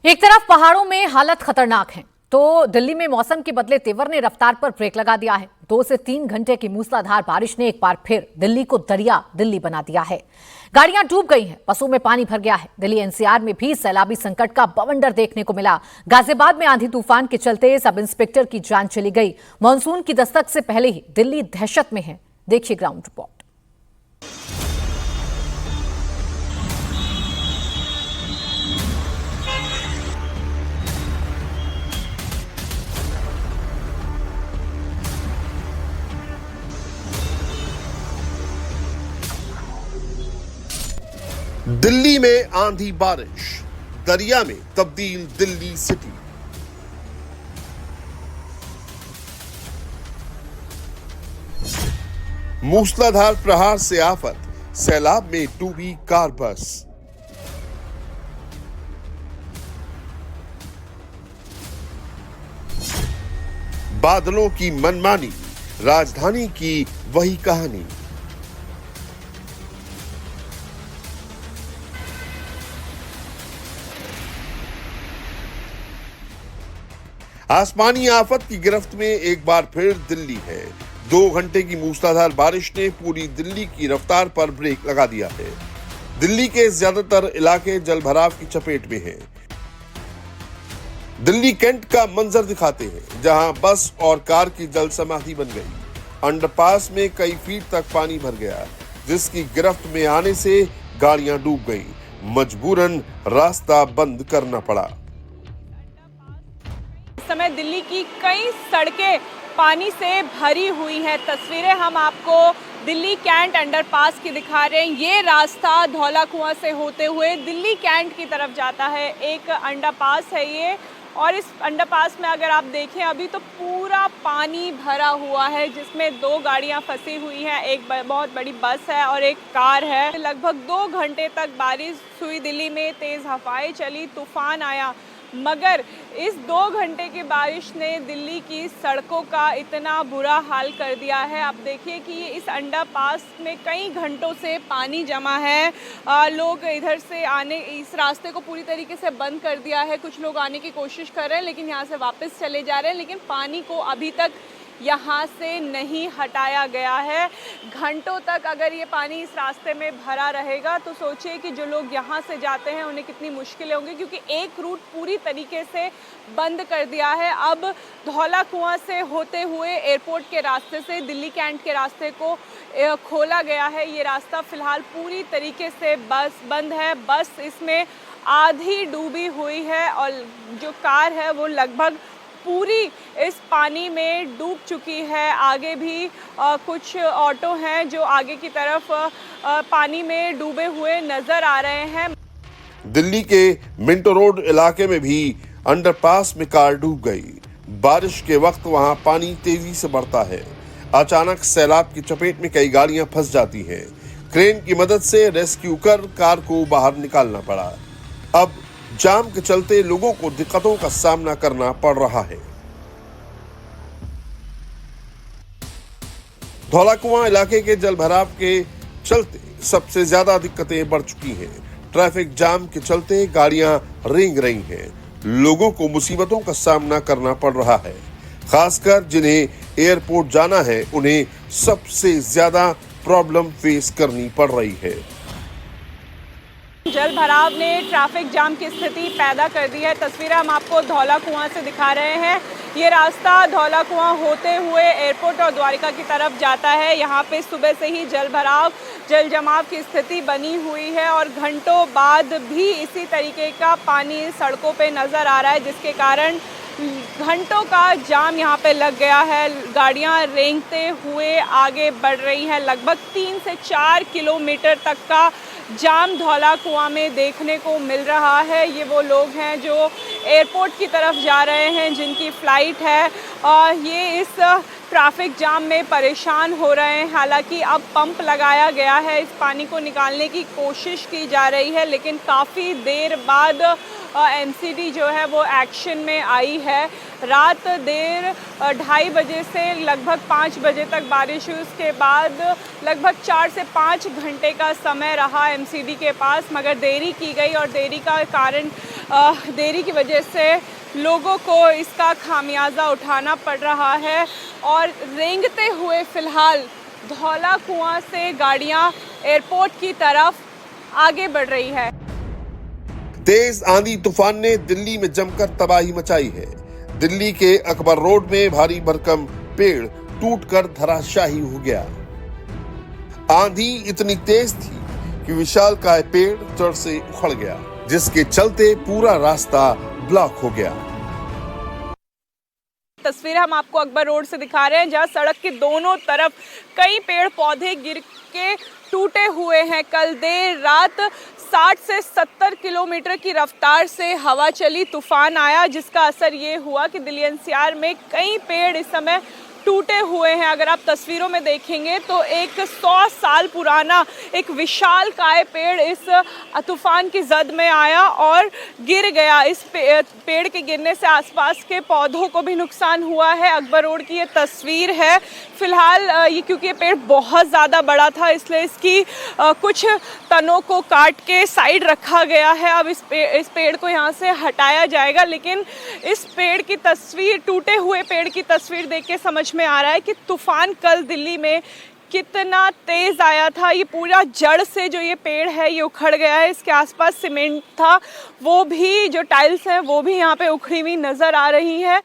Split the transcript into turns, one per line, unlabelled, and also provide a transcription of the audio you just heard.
एक तरफ पहाड़ों में हालत खतरनाक है तो दिल्ली में मौसम के बदले तेवर ने रफ्तार पर ब्रेक लगा दिया है। 2 से 3 घंटे की मूसलाधार बारिश ने एक बार फिर दिल्ली को दरिया दिल्ली बना दिया है। गाड़ियां डूब गई हैं, बसों में पानी भर गया है। दिल्ली एनसीआर में भी सैलाबी संकट का बवंडर देखने को मिला। गाजियाबाद में आंधी तूफान के चलते सब इंस्पेक्टर की जान चली गई। मानसून की दस्तक से पहले ही दिल्ली दहशत में है। देखिए ग्राउंड रिपोर्ट।
दिल्ली में आंधी बारिश, दरिया में तब्दील दिल्ली सिटी। मूसलाधार प्रहार से आफत, सैलाब में डूबी कार बस। बादलों की मनमानी, राजधानी की वही कहानी। आसमानी आफत की गिरफ्त में एक बार फिर दिल्ली है। 2 घंटे की मूसलाधार बारिश ने पूरी दिल्ली की रफ्तार पर ब्रेक लगा दिया है। दिल्ली के ज्यादातर इलाके जलभराव की चपेट में हैं। दिल्ली कैंट का मंजर दिखाते हैं, जहां बस और कार की जल समाधि बन गई। अंडरपास में कई फीट तक पानी भर गया, जिसकी गिरफ्त में आने से गाड़ियां डूब गई। मजबूरन रास्ता बंद करना पड़ा।
समय दिल्ली की कई सड़कें पानी से भरी हुई हैं। तस्वीरें हम आपको दिल्ली कैंट अंडरपास की दिखा रहे हैं। ये रास्ता धौला कुआं से होते हुए दिल्ली कैंट की तरफ जाता है। एक अंडरपास है ये, और इस अंडरपास में अगर आप देखें अभी तो पूरा पानी भरा हुआ है, जिसमें 2 गाड़ियां फंसी हुई हैं। एक बहुत बड़ी बस है और एक कार है। लगभग 2 घंटे तक बारिश हुई दिल्ली में, तेज़ हवाएं चली, तूफान आया, मगर इस 2 घंटे की बारिश ने दिल्ली की सड़कों का इतना बुरा हाल कर दिया है। आप देखिए कि इस अंडरपास में कई घंटों से पानी जमा है। लोग इधर से आने, इस रास्ते को पूरी तरीके से बंद कर दिया है। कुछ लोग आने की कोशिश कर रहे हैं, लेकिन यहाँ से वापस चले जा रहे हैं। लेकिन पानी को अभी तक यहाँ से नहीं हटाया गया है। घंटों तक अगर ये पानी इस रास्ते में भरा रहेगा तो सोचिए कि जो लोग यहाँ से जाते हैं उन्हें कितनी मुश्किलें होंगी, क्योंकि एक रूट पूरी तरीके से बंद कर दिया है। अब धौला कुआं से होते हुए एयरपोर्ट के रास्ते से दिल्ली कैंट के रास्ते को खोला गया है। ये रास्ता फिलहाल पूरी तरीके से बंद है। बस इसमें आधी डूबी हुई है और जो कार है वो लगभग पूरी इस पानी में डूब चुकी है। आगे भी कुछ ऑटो हैं जो आगे की तरफ पानी में डूबे हुए नजर आ रहे हैं।
दिल्ली के मिंटो रोड इलाके में भी अंडरपास में कार डूब गई। बारिश के वक्त वहां पानी तेजी से बढ़ता है। अचानक सैलाब की चपेट में कई गाड़ियां फंस जाती हैं। क्रेन की मदद से रेस्क्यू कर कार को बाहर निकालना पड़ा। अब जाम के चलते लोगों को दिक्कतों का सामना करना पड़ रहा है। धौला कुआं इलाके के जलभराव के चलते सबसे ज्यादा दिक्कतें बढ़ चुकी हैं। ट्रैफिक जाम के चलते गाड़ियां रेंग रही हैं। लोगों को मुसीबतों का सामना करना पड़ रहा है। खासकर जिन्हें एयरपोर्ट जाना है, उन्हें सबसे ज्यादा प्रॉब्लम फेस करनी पड़ रही है।
जल भराव ने ट्रैफिक जाम की स्थिति पैदा कर दी है। तस्वीरें हम आपको धौला कुआं से दिखा रहे हैं। ये रास्ता धौला कुआं होते हुए एयरपोर्ट और द्वारिका की तरफ जाता है। यहाँ पे सुबह से ही जल भराव, जल जमाव की स्थिति बनी हुई है और घंटों बाद भी इसी तरीके का पानी सड़कों पे नज़र आ रहा है, जिसके कारण घंटों का जाम यहाँ पे लग गया है। गाड़ियाँ रेंगते हुए आगे बढ़ रही हैं। लगभग 3 से 4 किलोमीटर तक का जाम धौला कुआं में देखने को मिल रहा है। ये वो लोग हैं जो एयरपोर्ट की तरफ जा रहे हैं, जिनकी फ़्लाइट है, और ये इस ट्रैफिक जाम में परेशान हो रहे हैं। हालांकि अब पंप लगाया गया है, इस पानी को निकालने की कोशिश की जा रही है, लेकिन काफ़ी देर बाद एमसीडी जो है वो एक्शन में आई है। रात देर 2:30 बजे से लगभग 5 बजे तक बारिश हुई। उसके बाद लगभग 4 से 5 घंटे का समय रहा एमसीडी के पास, मगर देरी की गई और देरी का कारण देरी की वजह से लोगों को इसका खामियाजा उठाना पड़ रहा है। और रेंगते हुए फिलहाल धौला कुआं से गाड़ियां एयरपोर्ट की तरफ आगे बढ़ रही है।
तेज आंधी तूफान ने दिल्ली में जमकर तबाही मचाई है। दिल्ली के अकबर रोड में भारी भरकम पेड़ टूटकर धराशायी हो गया। आंधी इतनी तेज थी कि विशालकाय पेड़ जड़ से उखड़ गया, जिसके चलते पूरा रास्ता ब्लॉक हो गया।
तस्वीरें हम आपको अकबर रोड से दिखा रहे हैं, जहां सड़क के दोनों तरफ कई पेड़ पौधे गिर के टूटे हुए हैं। कल देर रात 60 से 70 किलोमीटर की रफ्तार से हवा चली, तूफान आया, जिसका असर ये हुआ कि दिल्ली एनसीआर में कई पेड़ इस समय टूटे हुए हैं। अगर आप तस्वीरों में देखेंगे तो एक 100 साल पुराना एक विशालकाय पेड़ इस तूफान की जद में आया और गिर गया। इस पेड़ के गिरने से आसपास के पौधों को भी नुकसान हुआ है। अकबर रोड की ये तस्वीर है। फिलहाल ये क्योंकि ये पेड़ बहुत ज़्यादा बड़ा था, इसलिए इसकी कुछ तनों को काट के साइड रखा गया है। अब इस पेड़ को यहाँ से हटाया जाएगा, लेकिन इस पेड़ की तस्वीर, टूटे हुए पेड़ की तस्वीर देख के समझ में आ रहा है कि तूफान कल दिल्ली में कितना तेज आया था। ये पूरा जड़ से जो ये पेड़ है ये उखड़ गया है। इसके आसपास सीमेंट था, वो भी जो टाइल्स हैं वो भी यहाँ पे उखड़ी हुई नजर आ रही है।